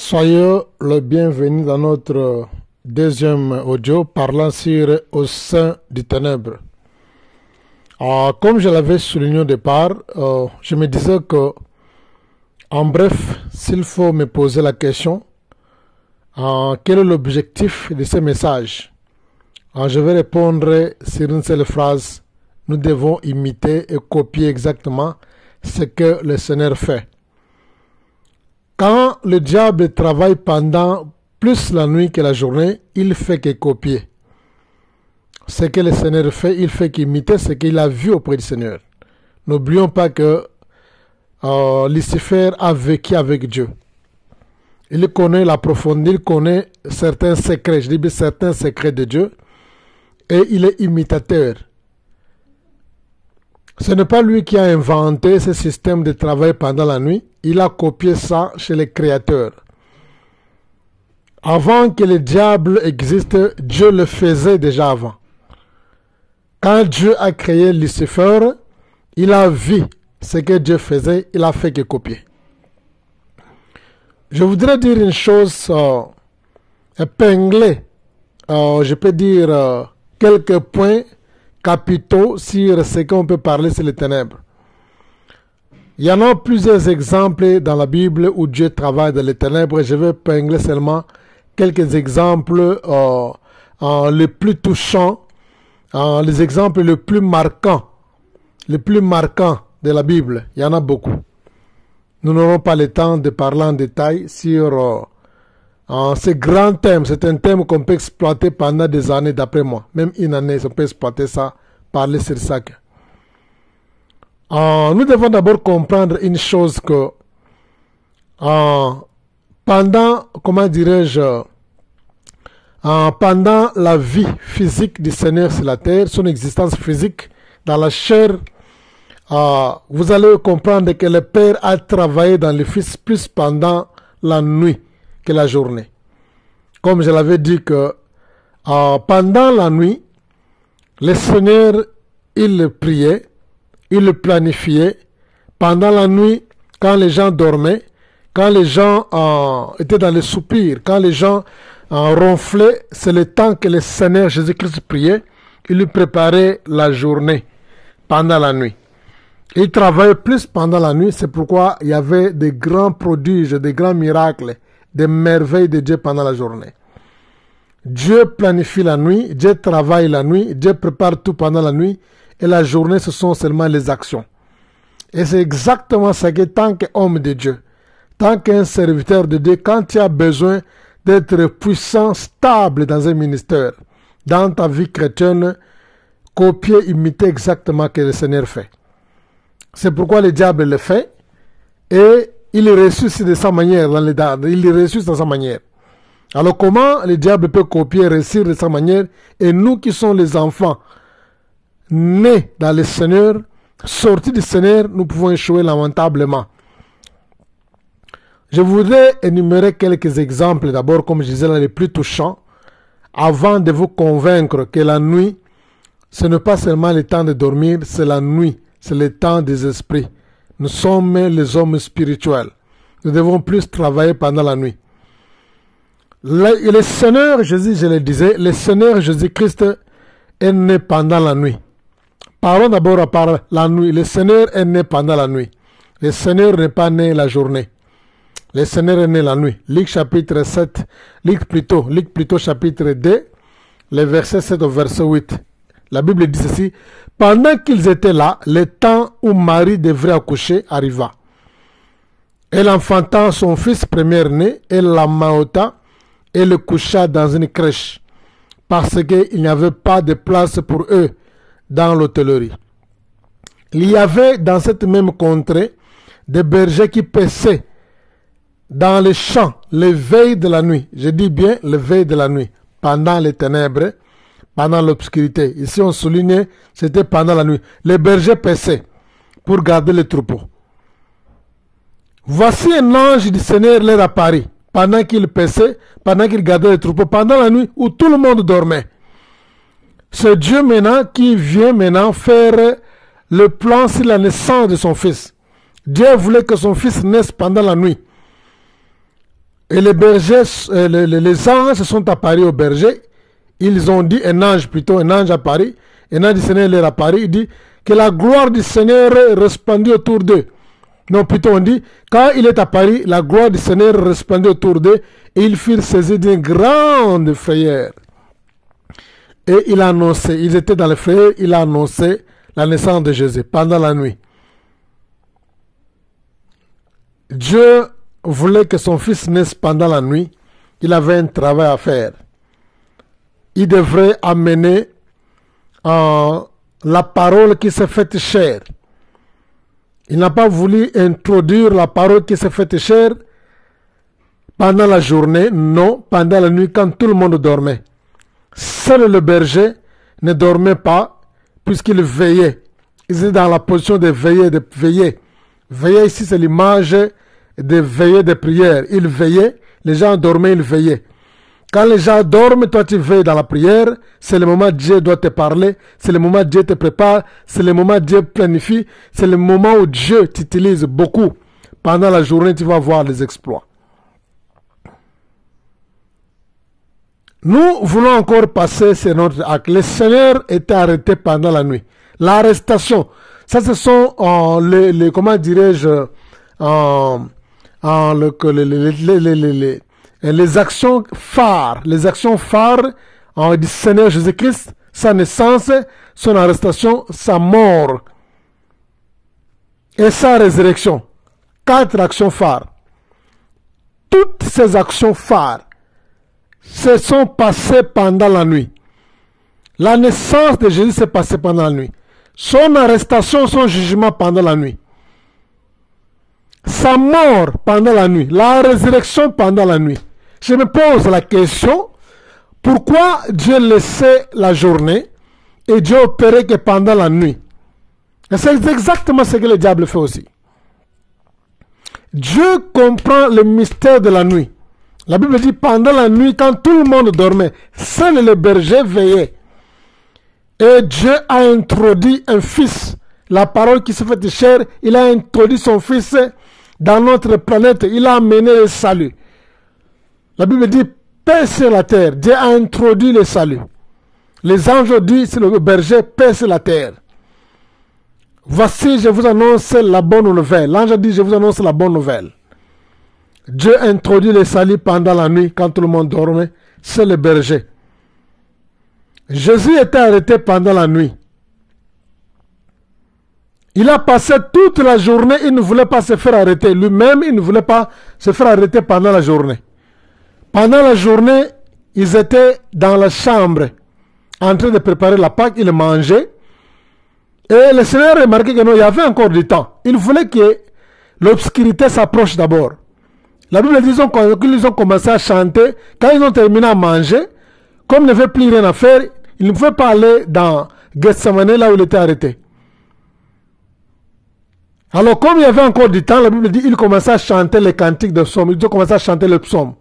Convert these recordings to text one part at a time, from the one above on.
Soyez le bienvenu dans notre deuxième audio parlant sur au sein du ténèbre. Comme je l'avais souligné au départ, je me disais que, en bref, s'il faut me poser la question, quel est l'objectif de ce message? Je vais répondre sur une seule phrase. Nous devons imiter et copier exactement ce que le Seigneur fait. Quand le diable travaille pendant plus la nuit que la journée, il fait que copier. Ce que le Seigneur fait, il fait qu'imiter ce qu'il a vu auprès du Seigneur. N'oublions pas que Lucifer a vécu avec Dieu. Il connaît la profondeur, il connaît certains secrets, je dis bien certains secrets de Dieu, et il est imitateur. Ce n'est pas lui qui a inventé ce système de travail pendant la nuit, il a copié ça chez les créateurs. Avant que le diable existe, Dieu le faisait déjà avant. Quand Dieu a créé Lucifer, il a vu ce que Dieu faisait, il a fait que copier. Je voudrais dire une chose épinglée, je peux dire quelques points capitaux sur ce qu'on peut parler sur les ténèbres. Il y en a plusieurs exemples dans la Bible où Dieu travaille dans les ténèbres. Je vais épingler seulement quelques exemples les plus touchants, les exemples les plus marquants de la Bible. Il y en a beaucoup. Nous n'aurons pas le temps de parler en détail sur ce grand thème. C'est un thème qu'on peut exploiter pendant des années d'après moi. Même une année, on peut exploiter ça, parler sur ça. Nous devons d'abord comprendre une chose que pendant, comment dirais-je, pendant la vie physique du Seigneur sur la terre, son existence physique dans la chair, vous allez comprendre que le Père a travaillé dans le Fils plus pendant la nuit que la journée. Comme je l'avais dit que pendant la nuit, le Seigneur, il priait, il planifiait. Pendant la nuit, quand les gens dormaient, quand les gens étaient dans le soupir, quand les gens ronflaient, c'est le temps que le Seigneur Jésus-Christ priait. Il lui préparait la journée pendant la nuit. Il travaillait plus pendant la nuit, c'est pourquoi il y avait des grands prodiges, des grands miracles, des merveilles de Dieu pendant la journée. Dieu planifie la nuit, Dieu travaille la nuit, Dieu prépare tout pendant la nuit, et la journée, ce sont seulement les actions. Et c'est exactement ça que tant qu'homme de Dieu, tant qu'un serviteur de Dieu, quand tu as besoin d'être puissant, stable dans un ministère, dans ta vie chrétienne, copier, imiter exactement ce que le Seigneur fait. C'est pourquoi le diable le fait, et il ressuscite de sa manière, il ressuscite de sa manière. Alors comment le diable peut copier, réussir de sa manière, et nous qui sommes les enfants, nés dans le Seigneur, sortis du Seigneur, nous pouvons échouer lamentablement. Je voudrais énumérer quelques exemples, d'abord, comme je disais, les plus touchants, avant de vous convaincre que la nuit, ce n'est pas seulement le temps de dormir, c'est la nuit, c'est le temps des esprits. Nous sommes les hommes spirituels. Nous devons plus travailler pendant la nuit. Le Seigneur Jésus, je le disais, le Seigneur Jésus-Christ est né pendant la nuit. Parlons d'abord par la nuit. Le Seigneur est né pendant la nuit. Le Seigneur n'est pas né la journée. Le Seigneur est né la nuit. Luc chapitre 7, Luc plutôt chapitre 2, le verset 7 au verset 8. La Bible dit ceci. Pendant qu'ils étaient là, le temps où Marie devrait accoucher arriva. Elle enfanta son fils premier-né, elle l'amahota et le coucha dans une crèche, parce qu'il n'y avait pas de place pour eux dans l'hôtellerie. Il y avait dans cette même contrée des bergers qui paissaient dans les champs les veilles de la nuit. Je dis bien les veilles de la nuit, pendant les ténèbres, pendant l'obscurité. Ici on soulignait, c'était pendant la nuit. Les bergers paissaient pour garder les troupeaux. Voici un ange du Seigneur leur apparut, pendant qu'ils paissaient, pendant qu'ils gardaient les troupeaux, pendant la nuit où tout le monde dormait. C'est Dieu maintenant qui vient maintenant faire le plan sur la naissance de son fils. Dieu voulait que son fils naisse pendant la nuit. Et les bergers, les anges se sont apparus aux bergers. Ils ont dit, un ange apparu. Un ange du Seigneur leur apparu. Il dit que la gloire du Seigneur resplendit autour d'eux. Non, plutôt on dit, quand il est apparu, la gloire du Seigneur resplendit autour d'eux et ils furent saisis d'une grande frayeur. Et il a annoncé, ils étaient dans le frayeur, il a annoncé la naissance de Jésus pendant la nuit. Dieu voulait que son fils naisse pendant la nuit. Il avait un travail à faire. Il devrait amener la parole qui s'est faite chair. Il n'a pas voulu introduire la parole qui s'est faite chair pendant la journée, non, pendant la nuit quand tout le monde dormait. Seul le berger ne dormait pas puisqu'il veillait. Il était dans la position de veiller, de veiller. Veiller ici, c'est l'image de veiller de prière. Il veillait, les gens dormaient, il veillait. Quand les gens dorment, toi tu veilles dans la prière, c'est le moment où Dieu doit te parler, c'est le moment où Dieu te prépare, c'est le moment où Dieu planifie, c'est le moment où Dieu t'utilise beaucoup. Pendant la journée, tu vas voir les exploits. Nous voulons encore passer sur notre acte. Le Seigneur était arrêté pendant la nuit. L'arrestation, ça ce sont comment dirais-je, les actions phares du Seigneur Jésus-Christ, sa naissance, son arrestation, sa mort et sa résurrection. 4 actions phares. Toutes ces actions phares se sont passées pendant la nuit. La naissance de Jésus s'est passée pendant la nuit. Son arrestation, son jugement pendant la nuit. Sa mort pendant la nuit. La résurrection pendant la nuit. Je me pose la question, pourquoi Dieu laissait la journée et Dieu opérait que pendant la nuit? Et c'est exactement ce que le diable fait aussi. Dieu comprend le mystère de la nuit. La Bible dit pendant la nuit, quand tout le monde dormait, seul le berger veillait. Et Dieu a introduit un fils. La parole qui se fait chair, il a introduit son fils dans notre planète. Il a amené le salut. La Bible dit, paix sur la terre. Dieu a introduit le salut. Les anges disent, le berger, paix sur la terre. Voici, je vous annonce la bonne nouvelle. L'ange dit, je vous annonce la bonne nouvelle. Dieu introduit le salut pendant la nuit, quand tout le monde dormait. C'est le berger. Jésus était arrêté pendant la nuit. Il a passé toute la journée, il ne voulait pas se faire arrêter. Lui-même, il ne voulait pas se faire arrêter pendant la journée. Pendant la journée, ils étaient dans la chambre, en train de préparer la Pâque, ils mangeaient. Et le Seigneur a remarqué que non, il y avait encore du temps. Il voulait que l'obscurité s'approche d'abord. La Bible dit qu'ils ont commencé à chanter. Quand ils ont terminé à manger, comme il n'avait plus rien à faire, ils ne pouvaient pas aller dans Gethsemane, là où il était arrêté. Alors, comme il y avait encore du temps, la Bible dit qu'ils commençaient à chanter les cantiques de psaumes. Ils ont commencé à chanter le psaume.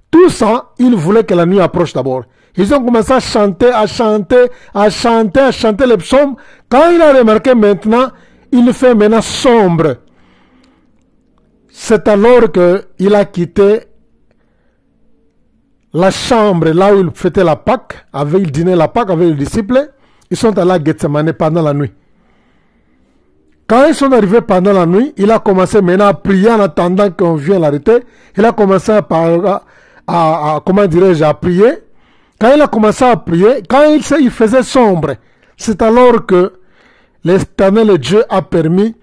Tout ça, ils voulaient que la nuit approche d'abord. Ils ont commencé à chanter les psaumes. Quand il a remarqué maintenant, il fait maintenant sombre. C'est alors qu'il a quitté la chambre, là où il fêtait la Pâque, il dînait la Pâque avec les disciples. Ils sont allés à Gethsemane pendant la nuit. Quand ils sont arrivés pendant la nuit, il a commencé maintenant à prier en attendant qu'on vienne l'arrêter. Il a commencé à prier. Quand il a commencé à prier, quand il faisait sombre, c'est alors que l'Éternel Dieu a permis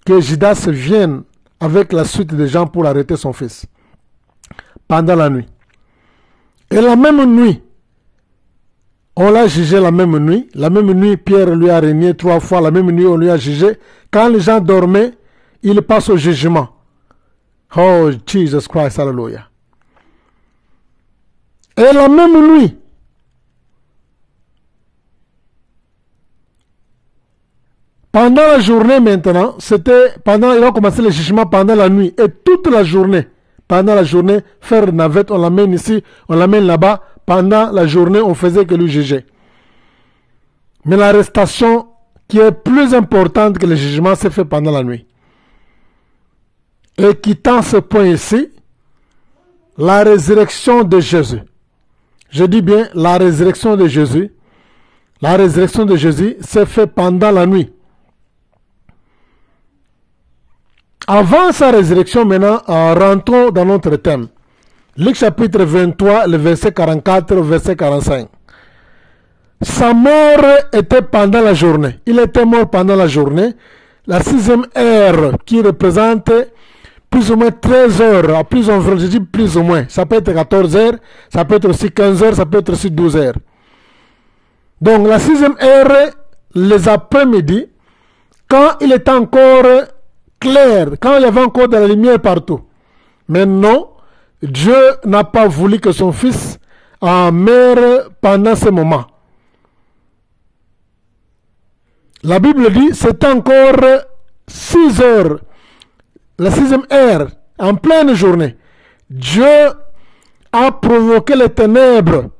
que Judas vienne avec la suite des gens pour arrêter son fils. Pendant la nuit. Et la même nuit, on l'a jugé la même nuit. La même nuit, Pierre lui a régné 3 fois. La même nuit, on lui a jugé. Quand les gens dormaient, il passe au jugement. Oh, Jesus Christ, hallelujah. Et la même nuit, pendant la journée maintenant, il a commencé le jugement pendant la nuit. Et toute la journée, pendant la journée, faire navette, on l'amène ici, on l'amène là-bas. Pendant la journée, on faisait que lui juger. Mais l'arrestation qui est plus importante que le jugement s'est fait pendant la nuit. Et quittant ce point ici, la résurrection de Jésus. Je dis bien la résurrection de Jésus. La résurrection de Jésus s'est faite pendant la nuit. Avant sa résurrection, maintenant, rentrons dans notre thème. Luc chapitre 23, le verset 44, verset 45. Sa mort était pendant la journée. Il était mort pendant la journée. La 6e heure qui représente plus ou moins 13 heures, plus ou moins, je dis plus ou moins. Ça peut être 14 heures, ça peut être aussi 15 heures, ça peut être aussi 12 heures. Donc la 6e heure, les après-midi, quand il était encore clair, quand il y avait encore de la lumière partout. Mais non, Dieu n'a pas voulu que son fils meure pendant ce moment. La Bible dit, c'est encore 6 heures, la 6e heure, en pleine journée. Dieu a provoqué les ténèbres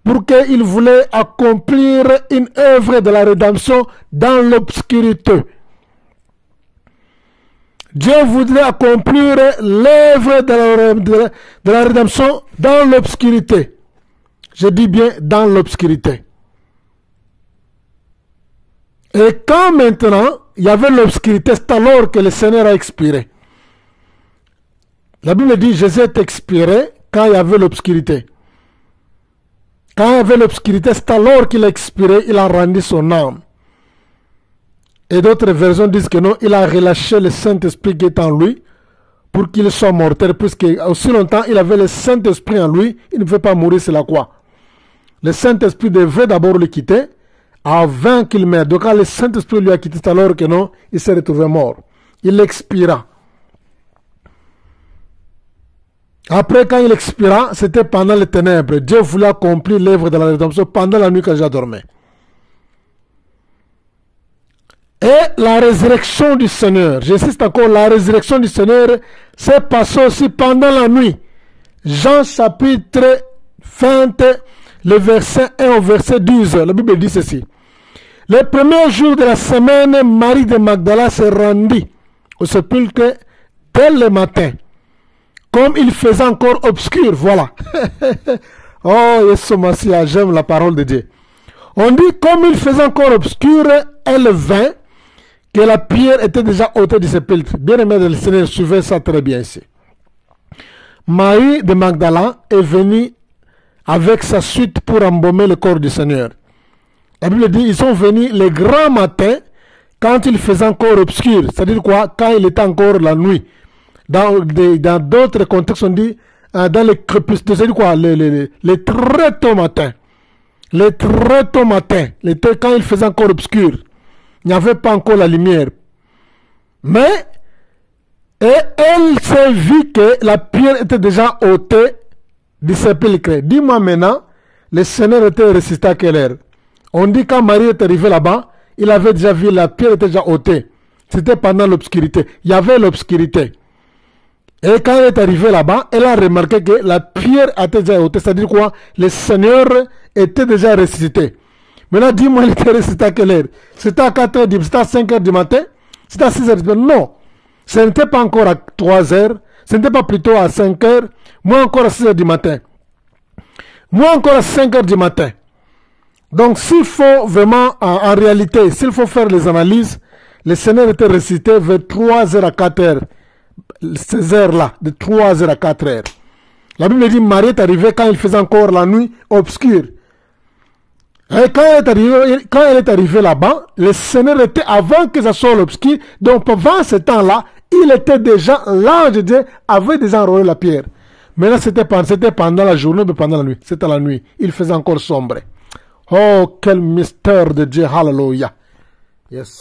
pour qu'il voulait accomplir une œuvre de la rédemption dans l'obscurité. Dieu voudrait accomplir l'œuvre de la rédemption dans l'obscurité. Je dis bien dans l'obscurité. Et quand maintenant, il y avait l'obscurité, c'est alors que le Seigneur a expiré. La Bible dit, Jésus est expiré quand il y avait l'obscurité. Quand il y avait l'obscurité, c'est alors qu'il a expiré, il a rendu son âme. Et d'autres versions disent que non, il a relâché le Saint-Esprit qui est en lui pour qu'il soit mortel, puisque aussi longtemps il avait le Saint-Esprit en lui, il ne pouvait pas mourir sur la croix. Le Saint-Esprit devait d'abord le quitter avant qu'il meure. Donc quand le Saint-Esprit lui a quitté, c'est alors que non, il s'est retrouvé mort. Il expira. Après, quand il expira, c'était pendant les ténèbres. Dieu voulait accomplir l'œuvre de la rédemption pendant la nuit quand j'ai dormi. Et la résurrection du Seigneur, j'insiste encore, la résurrection du Seigneur s'est passée aussi pendant la nuit. Jean chapitre 20, le verset 1 au verset 12, la Bible dit ceci. Le premier jour de la semaine, Marie de Magdala se rendit au sépulcre dès le matin, comme il faisait encore obscur, voilà. Oh, Yesu Massia, j'aime la parole de Dieu. On dit, comme il faisait encore obscur, elle vint, que la pierre était déjà ôtée du sépulcre. Bien aimé le Seigneur, suivez ça très bien ici. Marie de Magdala est venue avec sa suite pour embaumer le corps du Seigneur. La Bible dit, ils sont venus le grand matin, quand il faisait encore obscur. C'est-à-dire quoi? Quand il était encore la nuit. Dans d'autres contextes, on dit, dans les crépuscules, c'est-à-dire quoi? Les très tôt matin. Les très tôt matin. Quand il faisait encore obscur. Il n'y avait pas encore la lumière. Mais, et elle s'est vue que la pierre était déjà ôtée du sépulcre. Dis-moi maintenant, le Seigneur était ressuscité à quelle heure? On dit quand Marie est arrivée là-bas, il avait déjà vu la pierre était déjà ôtée. C'était pendant l'obscurité. Il y avait l'obscurité. Et quand elle est arrivée là-bas, elle a remarqué que la pierre était déjà ôtée. C'est-à-dire quoi? Le Seigneur était déjà ressuscité. Maintenant, dis-moi, il était ressuscité à quelle heure? C'était à 4 heures du matin, c'était à 5 heures du matin, c'était à 6 heures du matin. Non, ce n'était pas encore à 3 heures, ce n'était pas plutôt à 5 heures, moins encore à 6 heures du matin, moins encore à 5 heures du matin. Donc, s'il faut vraiment, en réalité, s'il faut faire les analyses, le Seigneur était ressuscité vers 3 heures à 4 heures. Ces heures-là, de 3 heures à 4 heures. La Bible dit, Marie est arrivée quand il faisait encore la nuit obscure. Et quand elle est arrivée là-bas, le Seigneur était avant que ça soit l'obscur. Donc, pendant ce temps-là, il était déjà, l'ange de Dieu avait déjà enrôlé la pierre. Maintenant, c'était pendant la journée, mais pendant la nuit. C'était la nuit. Il faisait encore sombre. Oh, quel mystère de Dieu. Hallelujah. Yes.